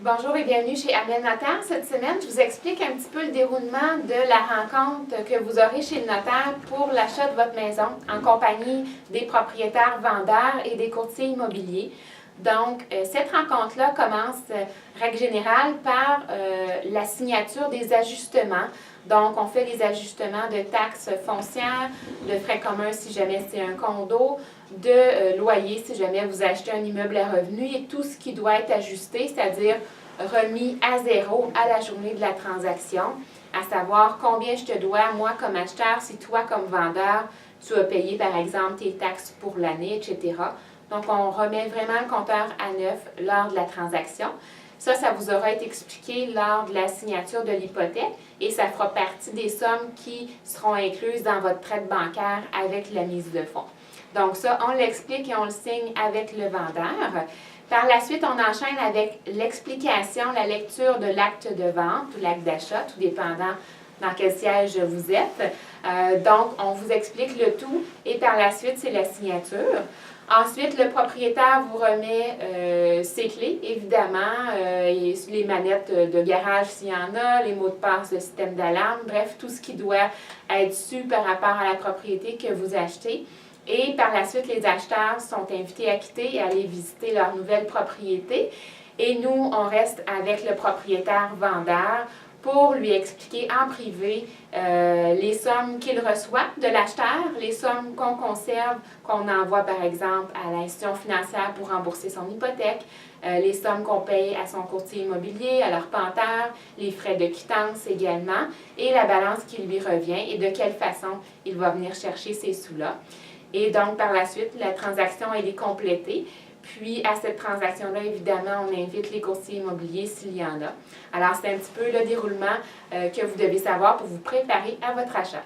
Bonjour et bienvenue chez Amel Notaire. Cette semaine, je vous explique un petit peu le déroulement de la rencontre que vous aurez chez le notaire pour l'achat de votre maison en compagnie des propriétaires vendeurs et des courtiers immobiliers. Donc, cette rencontre-là commence, règle générale, par la signature des ajustements. Donc, on fait les ajustements de taxes foncières, de frais communs si jamais c'est un condo, de loyer si jamais vous achetez un immeuble à revenu et tout ce qui doit être ajusté, c'est-à-dire remis à zéro à la journée de la transaction, à savoir combien je te dois, moi comme acheteur, si toi comme vendeur, tu as payé par exemple tes taxes pour l'année, etc. Donc, on remet vraiment le compteur à neuf lors de la transaction. Ça vous aura été expliqué lors de la signature de l'hypothèque et ça fera partie des sommes qui seront incluses dans votre prêt bancaire avec la mise de fonds. Donc ça, on l'explique et on le signe avec le vendeur. Par la suite, on enchaîne avec l'explication, la lecture de l'acte de vente ou l'acte d'achat, tout dépendant dans quel siège vous êtes. Donc, on vous explique le tout et par la suite, c'est la signature. Ensuite, le propriétaire vous remet ses clés, évidemment, et les manettes de garage s'il y en a, les mots de passe, le système d'alarme, bref, tout ce qui doit être su par rapport à la propriété que vous achetez. Et par la suite, les acheteurs sont invités à quitter et à aller visiter leur nouvelle propriété. Et nous, on reste avec le propriétaire vendeur pour lui expliquer en privé les sommes qu'il reçoit de l'acheteur, les sommes qu'on conserve, qu'on envoie par exemple à l'institution financière pour rembourser son hypothèque, les sommes qu'on paye à son courtier immobilier, à l'arpenteur, les frais de quittance également, et la balance qui lui revient et de quelle façon il va venir chercher ces sous-là. Et donc, par la suite, la transaction, elle est complétée. Puis, à cette transaction-là, évidemment, on invite les courtiers immobiliers s'il y en a. Alors, c'est un petit peu le déroulement que vous devez savoir pour vous préparer à votre achat.